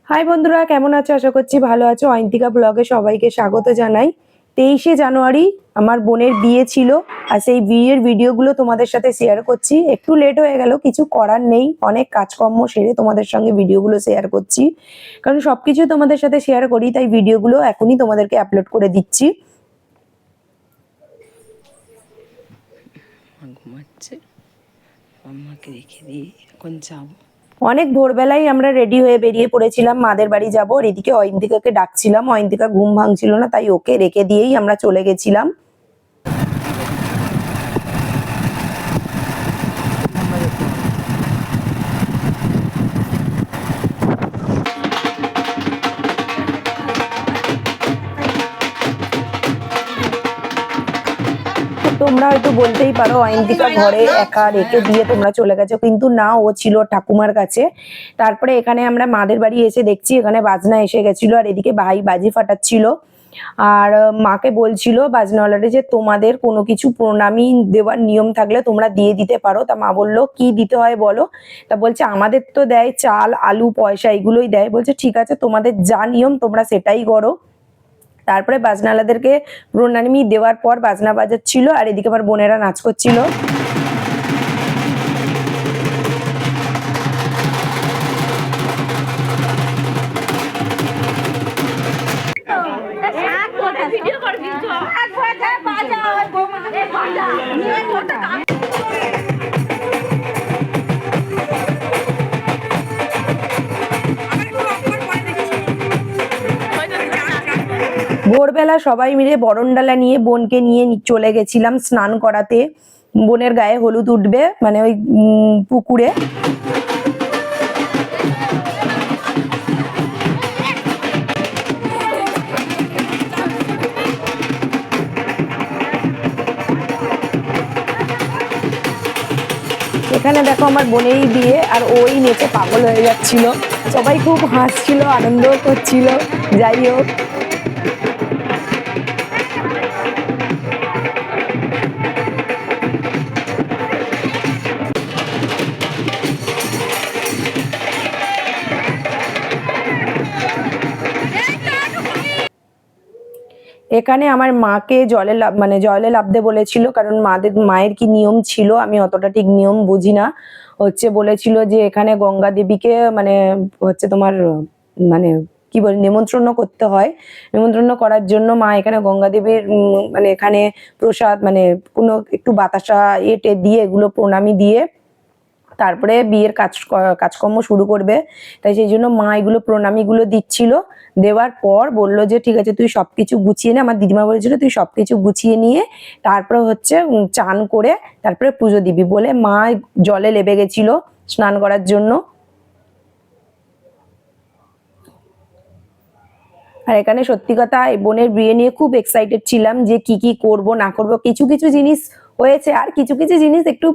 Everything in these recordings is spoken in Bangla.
হাই বন্ধুরা, কেমন আছো? আশা করছি ভালো আছো। অয়ন্তিকা ব্লগে সবাইকে স্বাগত জানাই। 23শে জানুয়ারি আমার বোনের বিয়ে ছিল, আর সেই বিয়ের ভিডিওগুলো তোমাদের সাথে শেয়ার করছি। একটু লেট হয়ে গেল, কিছু করার নেই, অনেক কাজকর্ম সেরে তোমাদের সঙ্গে ভিডিওগুলো শেয়ার করছি। কারণ সবকিছু তোমাদের সাথে শেয়ার করি, তাই ভিডিওগুলো এখনই তোমাদেরকে আপলোড করে দিচ্ছি। ঘুমাচ্ছে, আম্মাকে রেখে দিয়ে এখন যাবো। অনেক ভোরবেলায় আমরা রেডি হয়ে বেরিয়ে পড়েছিলাম, মাদের বাড়ি যাবো। আর এদিকে অয়ন্তিকাকে ডাকছিলাম, অয়ন্তিকা ঘুম ভাঙছিল না, তাই ওকে রেখে দিয়েই আমরা চলে গেছিলাম। তোমরা হয়তো বলতেই পারো অয়ন্তিকা ঘরে একা রেখে দিয়ে তোমরা চলে গেছো, কিন্তু না, ও ছিল ঠাকুমার কাছে। তারপরে এখানে আমরা মাদের বাড়ি এসে দেখছি এখানে বাজনা এসে গেছিল, আর এদিকে ভাই বাজি ফাটাচ্ছিল। আর মাকে বলছিল বাজনাওয়ালারে যে তোমাদের কোনো কিছু প্রণামী দেওয়ার নিয়ম থাকলে তোমরা দিয়ে দিতে পারো। তা মা বললো কি দিতে হয় বলো। তা বলছে আমাদের তো দেয় চাল, আলু, পয়সা, এগুলোই দেয়। বলছে ঠিক আছে, তোমাদের যা নিয়ম তোমরা সেটাই করো। তারপরে বাজনাওয়ালাদেরকে প্রণামী দেওয়ার পর বাজনা বাজাচ্ছিল, আর এদিকে আমার বোনেরা নাচ করছিল। ভোরবেলা সবাই মিলে বরণডালা নিয়ে বোনকে নিয়ে চলে গেছিলাম স্নান করাতে। বোনের গায়ে হলুদ উঠবে, মানে ওই পুকুরে। এখানে দেখো আমার বোনেরই বিয়ে, আর ওই নেচে পাগল হয়ে যাচ্ছিল। সবাই খুব হাসছিল, আনন্দ করছিল। যাই হোক, এখানে আমার মাকে জলে নামতে বলেছিল, কারণ মায়ের কি নিয়ম ছিল আমি অতটা ঠিক নিয়ম বুঝি না। বলেছিল যে এখানে গঙ্গা দেবীকে তোমার মানে কি বলে নিমন্ত্রণ করতে হয়। নিমন্ত্রণ করার জন্য মা এখানে গঙ্গা দেবীর এখানে প্রসাদ কোনো একটু বাতাসা এটে দিয়ে এগুলো প্রণামী দিয়ে তারপরে বিয়ের কাজকর্ম শুরু করবে। তাই সেই জন্য মা এগুলো প্রণামীগুলো দিচ্ছিল। দেওয়ার পর বললো যে ঠিক আছে তুই সবকিছু গুছিয়ে নে। আমার দিদিমা বলেছিল তুই সবকিছু গুছিয়ে নিয়ে তারপরে চান করে তারপরে পুজো দিবি বলে মা জলে লেবে গেছিল স্নান করার জন্য। আর এখানে সত্যি কথা বোনের বিয়ে নিয়ে খুব এক্সাইটেড ছিলাম যে কি কি করব না করব। কিছু কিছু জিনিস হয়েছে, আর কিছু কিছু জিনিস একটু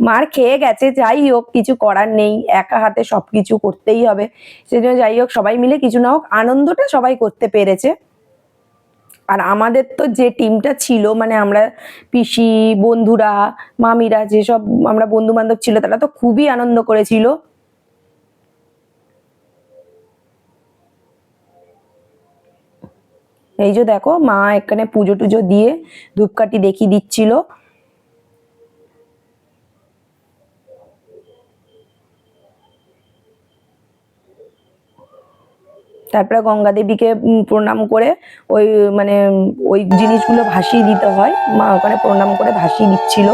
মার খেয়ে গেছে। যাই হোক, কিছু করার নেই, একা হাতে সবকিছু করতেই হবে। সেজন্য যাই হোক, সবাই মিলে কিছু না হোক আনন্দটা সবাই করতে পেরেছে। আর আমাদের তো যে টিমটা ছিল আমরা পিসি, বন্ধুরা, মামিরা, যেসব আমরা বন্ধু বান্ধব ছিল তারা তো খুবই আনন্দ করেছিল। এই যে দেখো মা এখানে পুজো টুজো দিয়ে ধূপকাঠি দেখিয়ে দিচ্ছিল। তারপরে গঙ্গা দেবীকে প্রণাম করে ওই ওই জিনিসগুলো ভাসিয়ে দিতে হয়। মা ওখানে প্রণাম করে ভাসিয়ে দিচ্ছিল।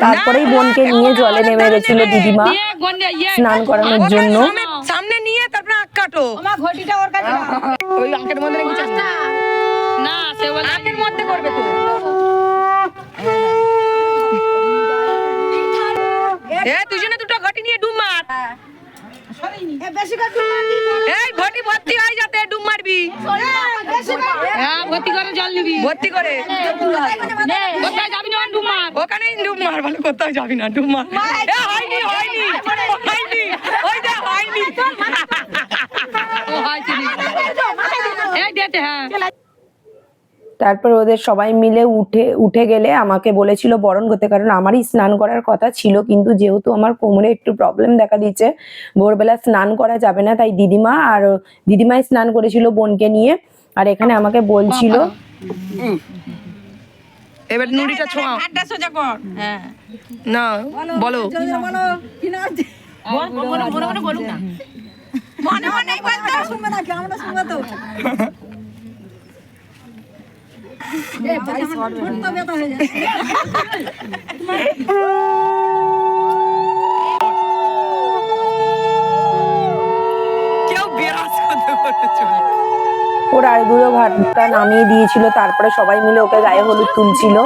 তারপরেই বোনকে নিয়ে জলে নেমে গেছিল দিদিমা স্নান করানোর জন্য। সামনে নিয়ে তারপরে আঁক কাটো। আমার ঘটিটা ওর কাছে ওই আঁকের মধ্যে কিছু না, সে বলে আঁকের মধ্যে করবে তো। তুই জন্য দুটো ঘটি নিয়ে ডুব মার। এই ঘটি ভর্তি হয় যাতে ডুব মারবি। হ্যাঁ, ভর্তি করে জল নিবি, ভর্তি করে। কোথায় যাবি না ডুব মার, ওখানেই ডুব মার। বলে কোথায় যাবি না ডুব মার। হয়নি হয়নি হয়নি, ওই দে হয়নি। তারপর ওদের সবাই মিলে উঠে গেলে আমাকে বলেছিল বরণ করতে, কারণ আমারই স্নান করার কথা ছিল, কিন্তু যেহেতু আমার কোমরে একটু প্রবলেম দেখা দিচ্ছে, ভোরবেলা স্নান করা যাবে না, তাই দিদিমাই স্নান করেছিল বোনকে নিয়ে। আর এখানে আমাকে বলছিল এবার নুড়িটা ছোঁয়া, হাতটা সোজা কর। হ্যাঁ না বলো কি না বলুক না, মনে মনে বলতো, শুনবে না কি আমরা শুনবে তো। ওর আইবুড়ো ভাতটা নামিয়ে দিয়েছিল, তারপরে সবাই মিলে ওকে গায়ে হলুদ তুলছিল।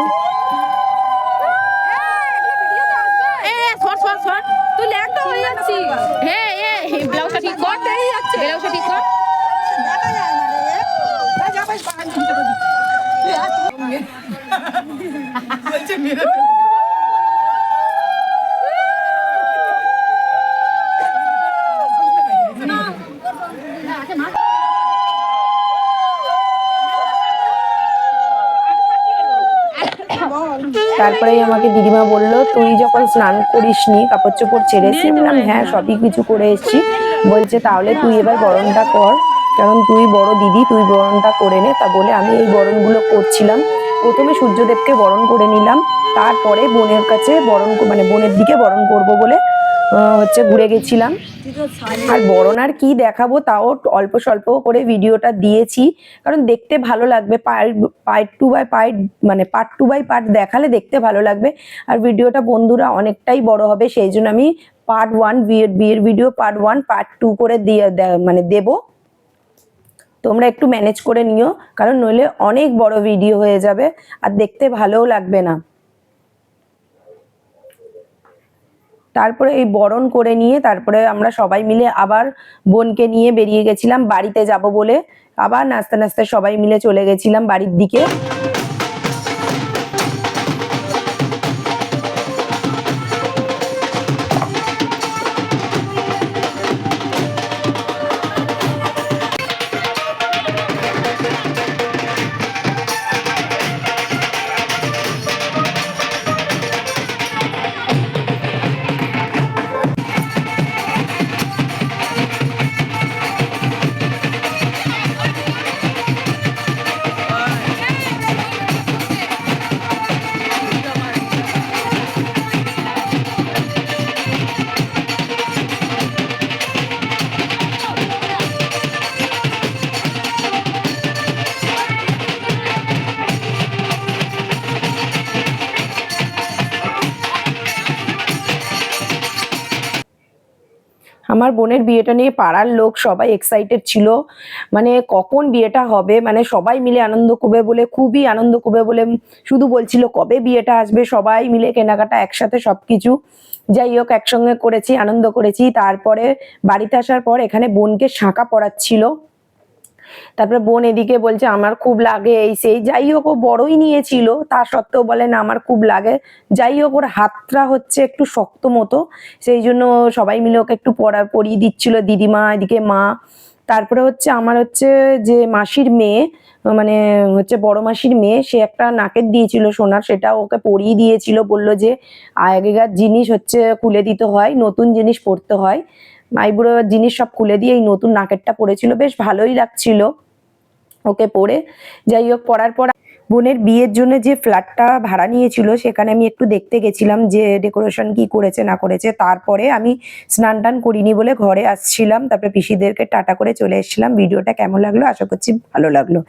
তারপরেই আমাকে দিদিমা বললো, তুই যখন স্নান করিসনি, কাপড় চোপড় ছেড়েছি? বললাম হ্যাঁ, সবই কিছু করে এসেছি। বলছে তাহলে তুই এবার বরণটা কর, কারণ তুই বড় দিদি, তুই বরণটা করে নে। তা বলে আমি এই বরণগুলো করছিলাম। প্রথমে সূর্যদেবকে বরণ করে নিলাম, তারপরে বোনের কাছে বোনের দিকে বরণ করব বলে ঘুরে গেছিলাম। আর বরণ আর কি দেখাবো, তাও অল্প স্বল্প করে ভিডিওটা দিয়েছি, কারণ দেখতে ভালো লাগবে। পার্ট টু বাই পার্ট দেখালে দেখতে ভালো লাগবে, আর ভিডিওটা বন্ধুরা অনেকটাই বড় হবে। সেই জন্য আমি পার্ট 1 বিয়ের ভিডিও পার্ট 1 পার্ট 2 করে দেব। তোমরা একটু ম্যানেজ করে নিও, কারণ নইলে অনেক বড় ভিডিও হয়ে যাবে আর দেখতে ভালোও লাগবে না। তারপরে এই বরণ করে নিয়ে তারপরে আমরা সবাই মিলে আবার বোনকে নিয়ে বেরিয়ে গেছিলাম বাড়িতে যাব বলে। আবার নাচতে নাচতে সবাই মিলে চলে গেছিলাম বাড়ির দিকে। আমার বোনের বিয়েটা নিয়ে পাড়ার লোক সবাই এক্সাইটেড ছিল, মানে কখন বিয়েটা হবে, মানে সবাই মিলে আনন্দ করবে বলে, খুবই আনন্দ করবে বলে শুধু বলছিল কবে বিয়েটা আসবে। সবাই মিলে কেনাকাটা একসাথে সবকিছু, যাই হোক একসঙ্গে করেছি, আনন্দ করেছি। তারপরে বাড়িতে আসার পর এখানে বোনকে শাঁখা পরাচ্ছিল। তারপরে বোন এদিকে বলছে আমার খুব লাগে, এই সেই। যাই হোক ও বড়ই নিয়েছিল, তা সত্ত্বেও বলে না আমার খুব লাগে। যাই হোক ওর হাতটা একটু শক্ত মতো, সেই জন্য সবাই মিলে ওকে একটু পরিয়ে দিচ্ছিল, দিদিমা এদিকে মা। তারপরে আমার যে মাসির মেয়ে, মানে বড় মাসির মেয়ে, সে একটা নাকের দিয়েছিল সোনার, সেটা ওকে পরিয়ে দিয়েছিল। বললো যে আগেকার জিনিস খুলে দিতে হয়, নতুন জিনিস পরতে হয়। আইবুড়ো জিনিস সব খুলে দিয়ে এই নতুন নাকেরটা পরেছিল, বেশ ভালোই লাগছিল ওকে পরে। যাই হোক পরার পর বোনের বিয়ের জন্য যে ফ্ল্যাটটা ভাড়া নিয়েছিল সেখানে আমি একটু দেখতে গেছিলাম যে ডেকোরেশন কি করেছে না করেছে। তারপরে আমি স্নান টান করিনি বলে ঘরে আসছিলাম, তারপরে পিসিদেরকে টাটা করে চলে এসেছিলাম। ভিডিওটা কেমন লাগলো আশা করছি ভালো লাগলো।